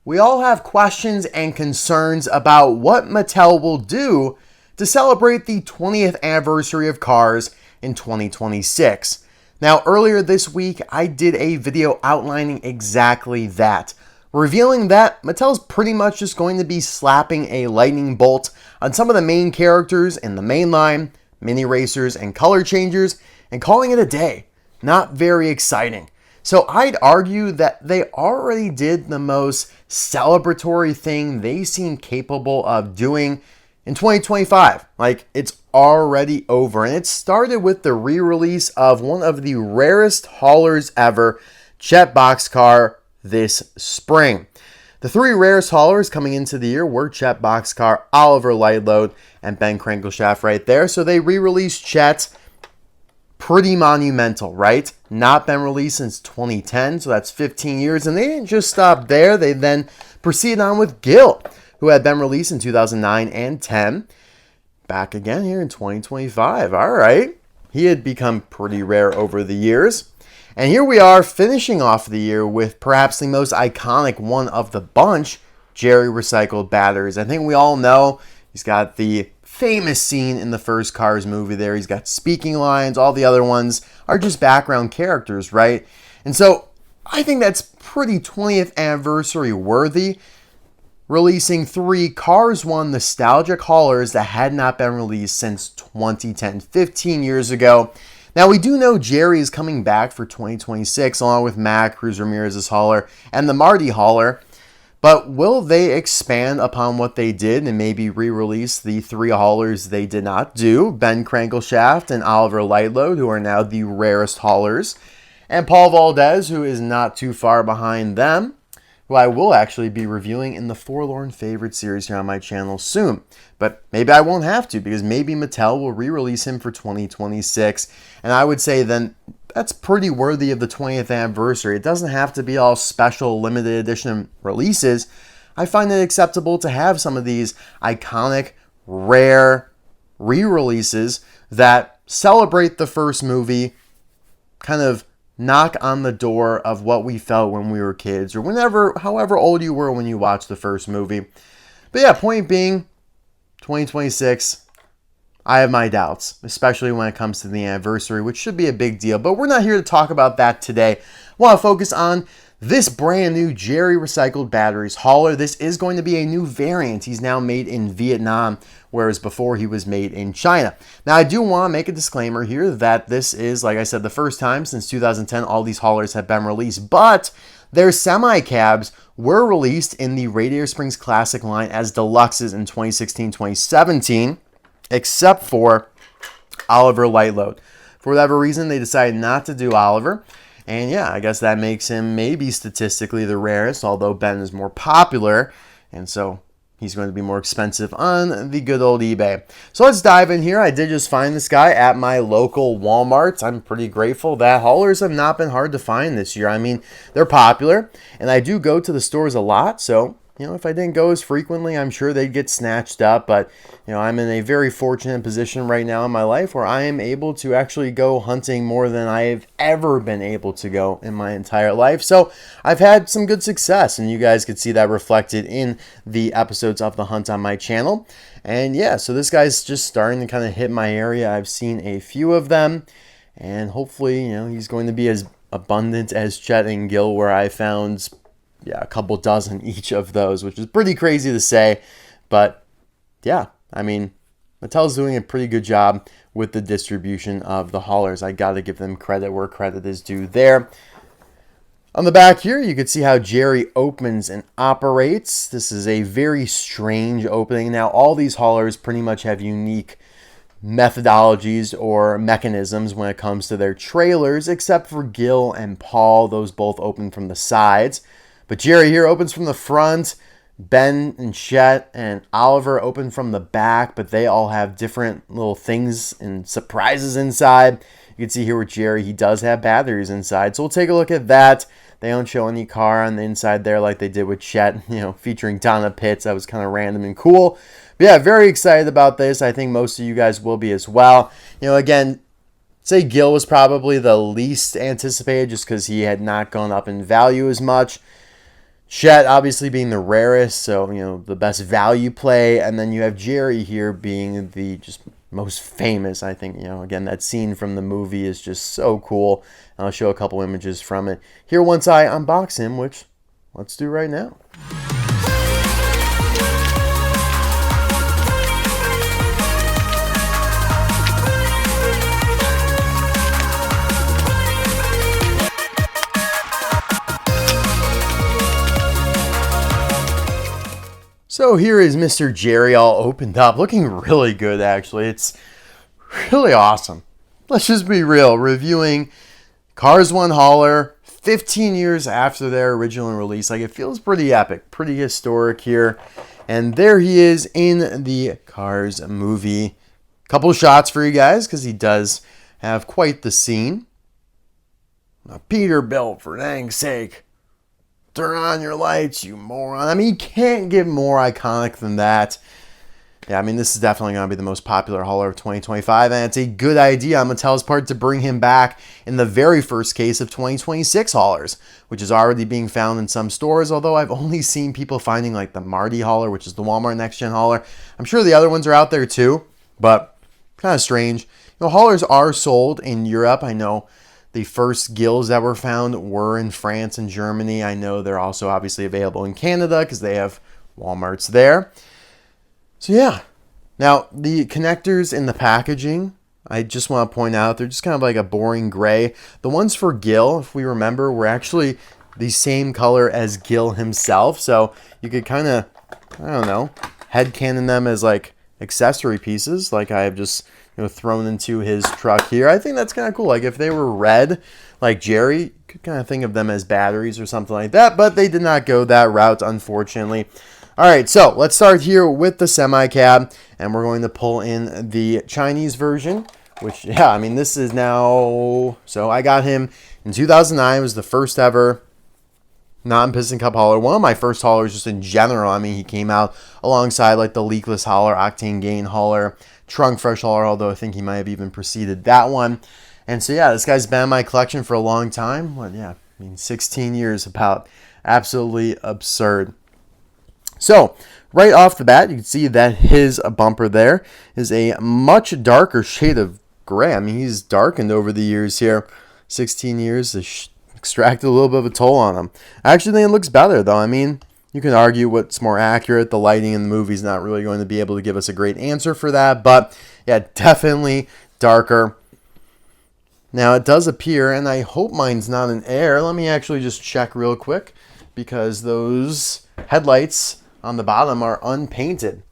We all have questions and concerns about what Mattel will do to celebrate the 20th anniversary of Cars in 2026. Now, earlier this week, I did a video outlining exactly that, revealing that Mattel's pretty much just going to be slapping a lightning bolt on some of the main characters in the main line, mini racers, and color changers, and calling it a day. Not very exciting. So I'd argue that they already did the most celebratory thing they seem capable of doing in 2025. Like, it's already over. And it started with the re-release of one of the rarest haulers ever, Chet Boxcar, this spring. The three rarest haulers coming into the year were Chet Boxcar, Oliver Lightload, and Ben Crankleshaft right there. So they re-released Chet. Pretty monumental, right? Not been released since 2010, so that's 15 years. And they didn't just stop there. They then proceeded on with Gil, who had been released in 2009 and 10. Back again here in 2025. All right. He had become pretty rare over the years. And here we are finishing off the year with perhaps the most iconic one of the bunch, Jerry Recycled Batteries. I think we all know he's got the famous scene in the first Cars movie there. He's got speaking lines. All the other ones are just background characters, right? And so I think that's pretty 20th anniversary worthy, releasing three Cars 1 nostalgic haulers that had not been released since 2010, 15 years ago. Now, we do know Jerry is coming back for 2026, along with Mack, Cruz Ramirez's hauler, and the Marty hauler. But will they expand upon what they did and maybe re-release the three haulers they did not do? Ben Crankleshaft and Oliver Lightload, who are now the rarest haulers. And Paul Valdez, who is not too far behind them, who I will actually be reviewing in the Forlorn Favorite series here on my channel soon. But maybe I won't have to, because maybe Mattel will re-release him for 2026. And I would say then that's pretty worthy of the 20th anniversary. It doesn't have to be all special limited edition releases. I find it acceptable to have some of these iconic, rare re-releases that celebrate the first movie, kind of knock on the door of what we felt when we were kids, or however old you were when you watched the first movie. But yeah, point being, 2026, I have my doubts, especially when it comes to the anniversary, which should be a big deal. But we're not here to talk about that today. I want to focus on this brand new Jerry Recycled Batteries hauler. This is going to be a new variant. He's now made in Vietnam, whereas before he was made in China. Now, I do want to make a disclaimer here that this is, like I said, the first time since 2010 all these haulers have been released, but their semi-cabs were released in the Radiator Springs Classic line as Deluxes in 2016-2017, except for Oliver Lightload. For whatever reason, they decided not to do Oliver. And yeah, I guess that makes him maybe statistically the rarest, although Ben is more popular. And so he's going to be more expensive on the good old eBay. So let's dive in here. I did just find this guy at my local Walmart. I'm pretty grateful that haulers have not been hard to find this year. I mean, they're popular, and I do go to the stores a lot, so if I didn't go as frequently, I'm sure they'd get snatched up. But, I'm in a very fortunate position right now in my life where I am able to actually go hunting more than I've ever been able to go in my entire life. So I've had some good success, and you guys could see that reflected in the episodes of The Hunt on my channel. And yeah, so this guy's just starting to kind of hit my area. I've seen a few of them, and hopefully, he's going to be as abundant as Chet and Gil, where I found a couple dozen each of those, which is pretty crazy to say. But yeah, I mean, Mattel's doing a pretty good job with the distribution of the haulers. I got to give them credit where credit is due there. On the back here, you can see how Jerry opens and operates. This is a very strange opening. Now, all these haulers pretty much have unique methodologies or mechanisms when it comes to their trailers, except for Gil and Paul. Those both open from the sides. But Jerry here opens from the front. Ben and Chet and Oliver open from the back, but they all have different little things and surprises inside. You can see here with Jerry, he does have batteries inside. So we'll take a look at that. They don't show any car on the inside there like they did with Chet, featuring Donna Pitts. That was kind of random and cool. But yeah, very excited about this. I think most of you guys will be as well. Again, say Gil was probably the least anticipated just because he had not gone up in value as much. Chet obviously being the rarest, so the best value play, and then you have Jerry here being the just most famous. I think again, that scene from the movie is just so cool. And I'll show a couple images from it here once I unbox him, which let's do right now. So here is Mr. Jerry all opened up, looking really good actually. It's really awesome. Let's just be real, reviewing Cars 1 hauler 15 years after their original release. Like, it feels pretty epic, pretty historic here. And there he is in the Cars movie. Couple shots for you guys because he does have quite the scene. Peterbilt, for dang sake. Turn on your lights, you moron. I mean, you can't get more iconic than that. Yeah, I mean, this is definitely going to be the most popular hauler of 2025, and it's a good idea on Mattel's part to bring him back in the very first case of 2026 haulers, which is already being found in some stores, although I've only seen people finding like the Marty hauler, which is the Walmart Next Gen hauler. I'm sure the other ones are out there too, but kind of strange. Haulers are sold in Europe. I know the first gills that were found were in France and Germany. I know they're also obviously available in Canada because they have Walmarts there. So yeah. Now, the connectors in the packaging, I just want to point out, they're just kind of like a boring gray. The ones for Gil, if we remember, were actually the same color as Gil himself. So you could kind of, I don't know, headcanon them as like accessory pieces, like I have just thrown into his truck here. I think that's kind of cool. Like if they were red, like Jerry, you could kind of think of them as batteries or something like that, but they did not go that route, unfortunately. All right, so let's start here with the semi-cab, and we're going to pull in the Chinese version, which, yeah, I mean, this is now, so I got him in 2009. It was the first ever non-Piston Cup hauler. One of my first haulers just in general. I mean, he came out alongside like the leakless hauler, octane gain hauler, trunk fresh hauler, although I think he might have even preceded that one. And so, yeah, this guy's been in my collection for a long time. Well, yeah, I mean, 16 years about. Absolutely absurd. So, right off the bat, you can see that his bumper there is a much darker shade of gray. I mean, he's darkened over the years here. 16 years has extracted a little bit of a toll on him. I actually think it looks better, though. I mean, you can argue what's more accurate. The lighting in the movie is not really going to be able to give us a great answer for that. But, yeah, definitely darker. Now, it does appear, and I hope mine's not an error. Let me actually just check real quick, because those headlights on the bottom are unpainted.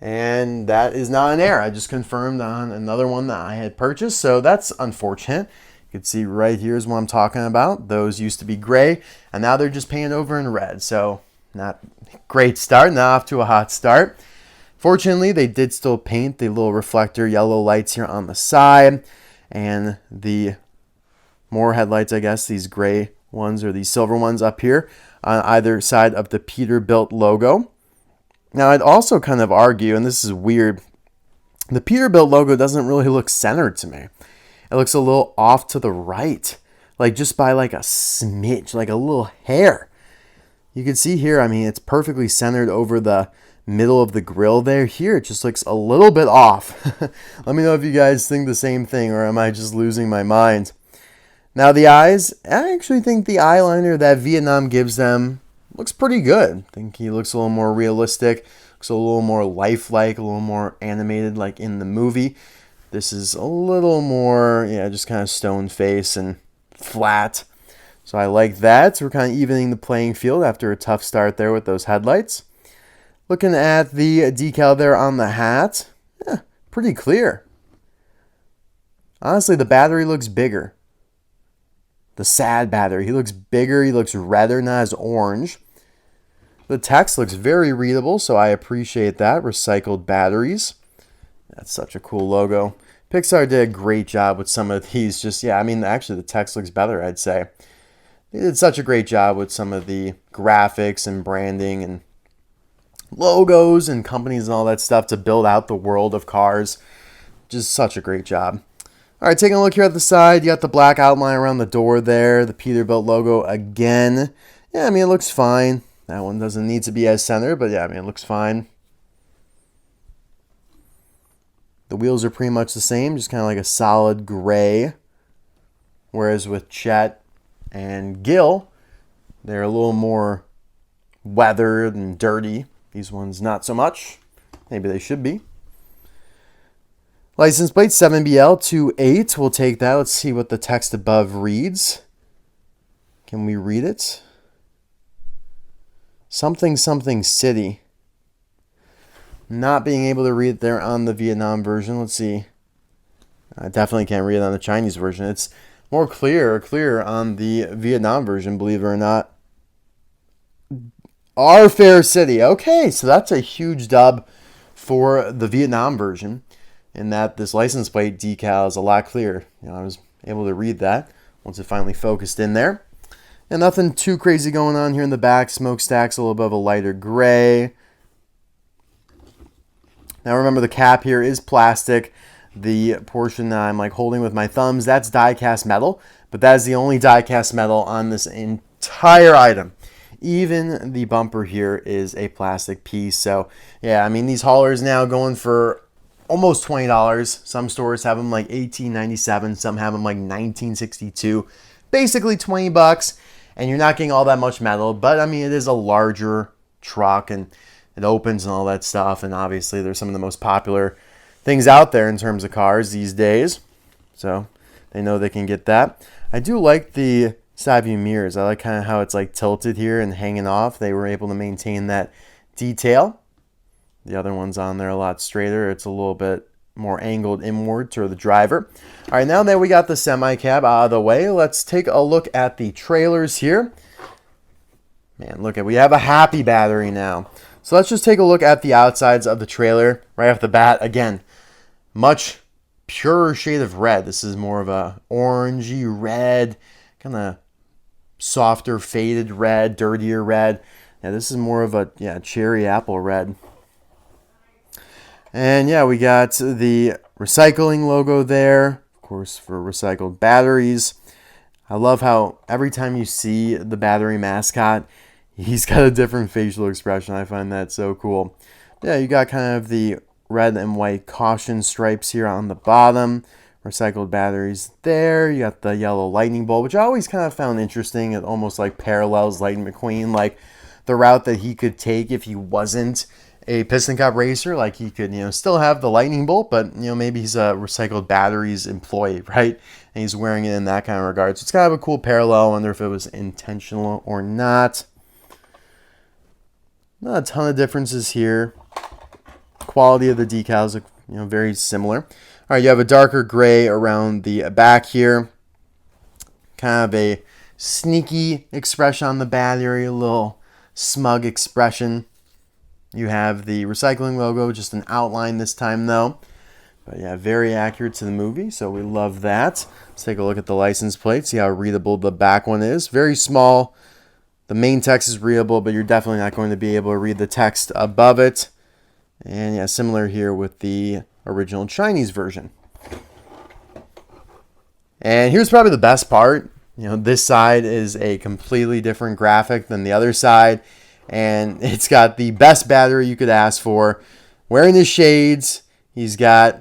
And that is not an error. I just confirmed on another one that I had purchased, so that's unfortunate. You can see right here is what I'm talking about. Those used to be gray, and now they're just painted over in red. So not a great start, not off to a hot start. Fortunately, they did still paint the little reflector yellow lights here on the side, and the more headlights, I guess, these gray ones or these silver ones up here on either side of the Peterbilt logo. Now, I'd also kind of argue, and this is weird, the Peterbilt logo doesn't really look centered to me. It looks a little off to the right, like just by like a smidge, like a little hair. You can see here, I mean, it's perfectly centered over the middle of the grill there. Here, it just looks a little bit off. Let me know if you guys think the same thing, or am I just losing my mind? Now, the eyes, I actually think the eyeliner that Vietnam gives them looks pretty good. I think he looks a little more realistic, looks a little more lifelike, a little more animated like in the movie. This is a little more, yeah, just kind of stone face and flat. So I like that. So we're kind of evening the playing field after a tough start there with those headlights. Looking at the decal there on the hat, yeah, pretty clear. Honestly, the battery looks bigger. The sad battery. He looks bigger. He looks redder, not as orange. The text looks very readable, so I appreciate that. Recycled batteries. That's such a cool logo. Pixar did a great job with some of these. Just, yeah, I mean, actually the text looks better, I'd say. They did such a great job with some of the graphics and branding and logos and companies and all that stuff to build out the world of cars. Just such a great job. All right, taking a look here at the side, you got the black outline around the door there, the Peterbilt logo again Yeah, I mean, it looks fine. That one doesn't need to be as center, but yeah, I mean, it looks fine. The wheels are pretty much the same, just kind of like a solid gray. Whereas with Chet and Gil, they're a little more weathered and dirty. These ones not so much. Maybe they should be. License plate 7BL28. We'll take that. Let's see what the text above reads. Can we read it? Something something city. Not being able to read it there on the Vietnam version. Let's see. I definitely can't read it on the Chinese version. It's more clear on the Vietnam version, believe it or not. Our Fair City. Okay, so that's a huge dub for the Vietnam version, in that this license plate decal is a lot clearer. I was able to read that once it finally focused in there. And nothing too crazy going on here in the back. Smokestack's a little above a lighter gray. Now remember, the cap here is plastic. The portion that I'm holding with my thumbs, that's die-cast metal, but that is the only die-cast metal on this entire item. Even the bumper here is a plastic piece. So yeah, I mean, these haulers now going for almost $20. Some stores have them $18.97. Some have them $19.62. Basically $20, and you're not getting all that much metal. But I mean, it is a larger truck, and it opens and all that stuff. And obviously, there's some of the most popular things out there in terms of cars these days. So they know they can get that. I do like the side view mirrors. I like kind of how it's tilted here and hanging off. They were able to maintain that detail. The other one's on there a lot straighter. It's a little bit more angled inward to the driver. All right, now that we got the semi-cab out of the way, let's take a look at the trailers here. Man, look, we have a happy battery now. So let's just take a look at the outsides of the trailer right off the bat. Again, much purer shade of red. This is more of a orangey red, kind of softer faded red, dirtier red. Yeah, this is more of a cherry apple red. And yeah, we got the recycling logo there, of course, for recycled batteries. I love how every time you see the battery mascot, he's got a different facial expression. I find that so cool. Yeah, you got kind of the red and white caution stripes here on the bottom. Recycled batteries there. You got the yellow lightning bolt, which I always kind of found interesting. It almost parallels Lightning McQueen, the route that he could take if he wasn't a piston cup racer. He could, still have the lightning bolt, but, maybe he's a recycled batteries employee, right? And he's wearing it in that kind of regard. So it's kind of a cool parallel. I wonder if it was intentional or not. Not a ton of differences here. Quality of the decals look, very similar. All right, you have a darker gray around the back here. Kind of a sneaky expression on the battery, a little smug expression. You have the recycling logo, just an outline this time though. But yeah, very accurate to the movie, so we love that. Let's take a look at the license plate, see how readable the back one is. Very small. The main text is readable, but you're definitely not going to be able to read the text above it. And yeah, similar here with the original Chinese version. And here's probably the best part. This side is a completely different graphic than the other side. And it's got the best battery you could ask for. Wearing his shades. He's got,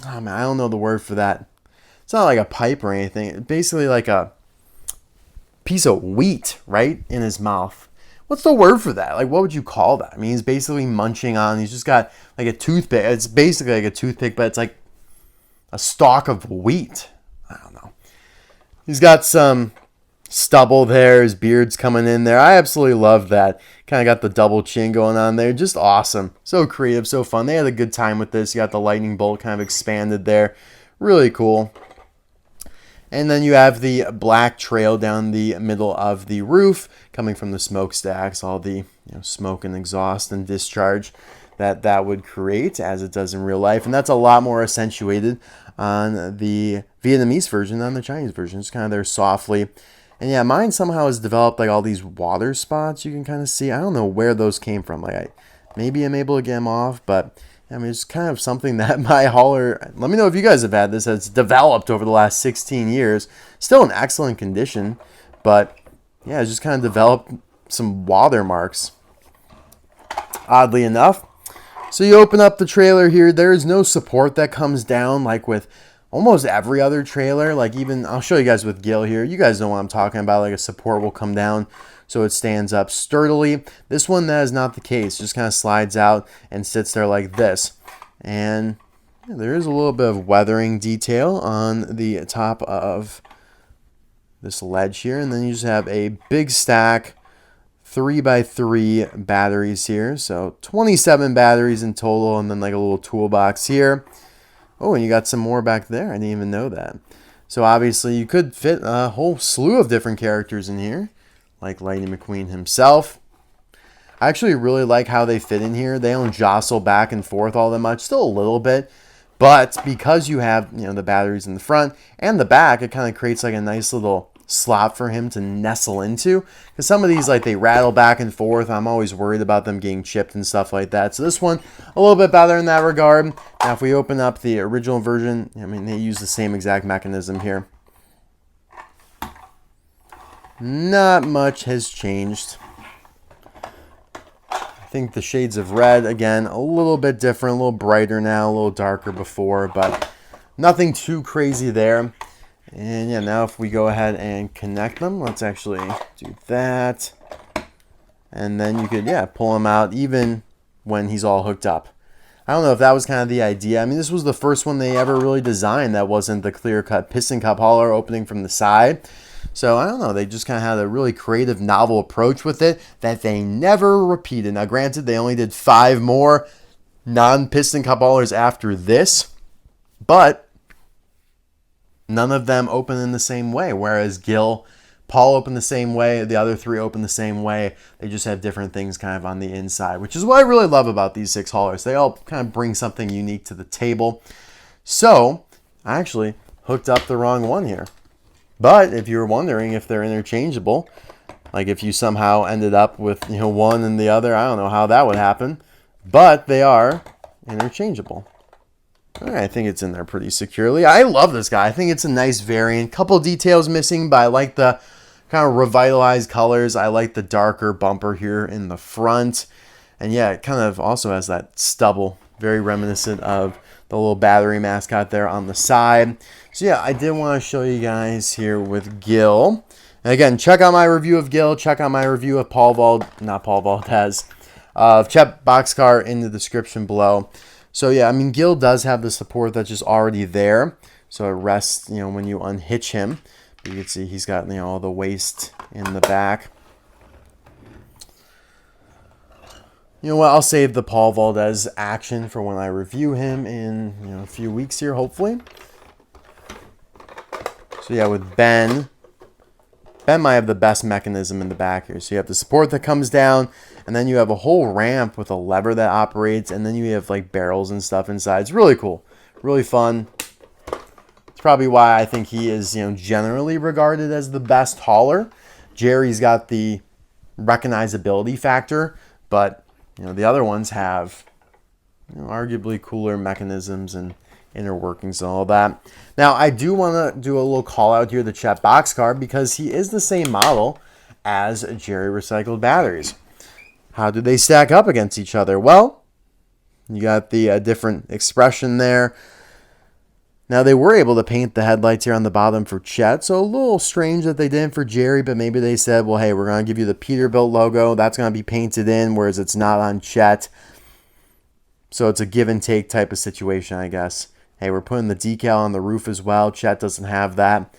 I don't know the word for that. It's not like a pipe or anything. It's basically like a piece of wheat, right, in his mouth. What's the word for that? What would you call that? I mean, he's basically munching on, he's just got a toothpick. It's basically like a toothpick, but it's like a stalk of wheat. I don't know. He's got some stubble there. His beard's coming in there. I absolutely love that. Kind of got the double chin going on there. Just awesome. So creative, so fun. They had a good time with this. You got the lightning bolt kind of expanded there. Really cool. And then you have the black trail down the middle of the roof coming from the smokestacks, all the smoke and exhaust and discharge that would create as it does in real life. And that's a lot more accentuated on the Vietnamese version than the Chinese version. It's kind of there softly. And yeah, mine somehow has developed all these water spots you can kind of see. I don't know where those came from. Maybe I'm able to get them off, but I mean, it's kind of something that my hauler, let me know if you guys have had this, has developed over the last 16 years. Still in excellent condition, but yeah, just kind of developed some watermarks, oddly enough. So you open up the trailer here. There is no support that comes down like with almost every other trailer. Like even, I'll show you guys with Gil here. You guys know what I'm talking about. Like a support will come down so it stands up sturdily. This one, that is not the case. It just kind of slides out and sits there like this. And yeah, there is a little bit of weathering detail on the top of this ledge here. And then you just have a big stack 3x3 batteries here. So 27 batteries in total, and then like a little toolbox here. Oh, and you got some more back there. I didn't even know that. So obviously you could fit a whole slew of different characters in here, like Lightning McQueen himself. I actually really like how they fit in here. They don't jostle back and forth all that much, still a little bit. But because you have, you know, the batteries in the front and the back, it kind of creates like a nice little slot for him to nestle into, because some of these, like, they rattle back and forth. I'm always worried about them getting chipped and stuff like that. So this one a little bit better in that regard. Now if we open up the original version, I mean, they use the same exact mechanism here. Not much has changed. I think the shades of red, again, a little bit different, a little brighter now, a little darker before, but nothing too crazy there. And yeah, now if we go ahead and connect them, let's actually do that. And then you could, yeah, pull him out even when he's all hooked up. I don't know if that was kind of the idea. I mean, this was the first one they ever really designed that wasn't the clear-cut piston cup hauler opening from the side. So I don't know, they just kind of had a really creative, novel approach with it that they never repeated. Now granted, they only did 5 more non-piston cup haulers after this, but none of them open in the same way, whereas Gil, Paul opened the same way, the other 3 open the same way. They just have different things kind of on the inside, which is what I really love about these 6 haulers. They all kind of bring something unique to the table. So I actually hooked up the wrong one here. But if you were wondering if they're interchangeable, like if you somehow ended up with, you know, one and the other, I don't know how that would happen, but they are interchangeable. All right, I think it's in there pretty securely. I love this guy. I think it's a nice variant. Couple details missing, but I like the kind of revitalized colors. I like the darker bumper here in the front. And yeah, it kind of also has that stubble, very reminiscent of the little battery mascot there on the side. So yeah, I did want to show you guys here with Gil. And again, check out my review of Gil. Check out my review of of Chet Boxcar in the description below. So yeah, I mean, Gil does have the support that's just already there. So it rests, you know, when you unhitch him. You can see he's got, you know, all the waste in the back. You know what? I'll save the Paul Valdez action for when I review him in, you know, a few weeks here, hopefully. So yeah, with Ben might have the best mechanism in the back here. So you have the support that comes down, and then you have a whole ramp with a lever that operates, and then you have like barrels and stuff inside. It's really cool, really fun. It's probably why I think he is, you know, generally regarded as the best hauler. Jerry's got the recognizability factor, but you know, the other ones have, you know, arguably cooler mechanisms and inner workings and all that. Now, I do want to do a little call out here to Chet Boxcar because he is the same model as Jerry Recycled Batteries. How do they stack up against each other? Well, you got the different expression there. Now, they were able to paint the headlights here on the bottom for Chet, so a little strange that they didn't for Jerry, but maybe they said, well, hey, we're going to give you the Peterbilt logo. That's going to be painted in, whereas it's not on Chet. So it's a give and take type of situation, I guess. Hey, we're putting the decal on the roof as well. Chet doesn't have that.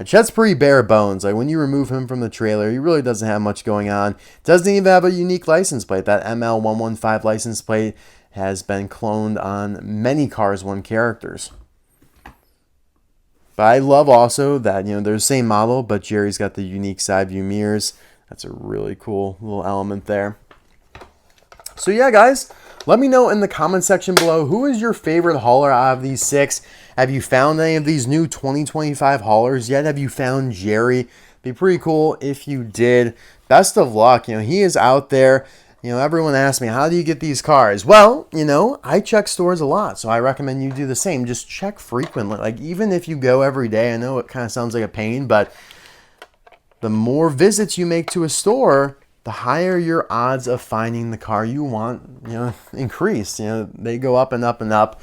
Chet's pretty bare bones. Like when you remove him from the trailer, he really doesn't have much going on. Doesn't even have a unique license plate. That ML115 license plate has been cloned on many Cars 1 characters. But I love also that, you know, they're the same model, but Jerry's got the unique side view mirrors. That's a really cool little element there. So yeah, guys, let me know in the comment section below, who is your favorite hauler out of these 6? Have you found any of these new 2025 haulers yet? Have you found Jerry? Be pretty cool if you did. Best of luck. You know, he is out there. You know, everyone asks me, how do you get these cars? Well, you know, I check stores a lot, so I recommend you do the same. Just check frequently. Like, even if you go every day, I know it kind of sounds like a pain, but the more visits you make to a store, the higher your odds of finding the car you want, increase. They go up and up and up.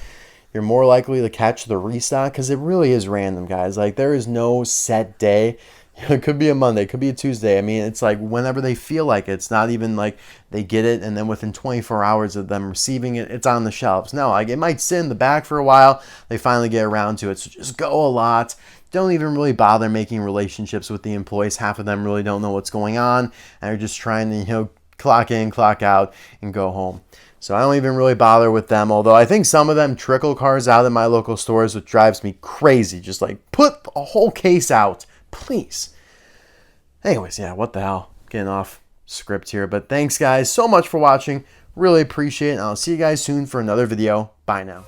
You're more likely to catch the restock because it really is random, guys. Like, there is no set day. It could be a Monday, it could be a Tuesday. I mean, it's like whenever they feel like it. It's not even like they get it and then within 24 hours of them receiving it, it's on the shelves. No, like, it might sit in the back for a while. They finally get around to it. So just go a lot. Don't even really bother making relationships with the employees. Half of them really don't know what's going on and are just trying to, clock in, clock out, and go home. So I don't even really bother with them, although I think some of them trickle cars out in my local stores, which drives me crazy. Just like, put a whole case out, please. Anyways, yeah, what the hell? Getting off script here. But thanks, guys, so much for watching. Really appreciate it. And I'll see you guys soon for another video. Bye now.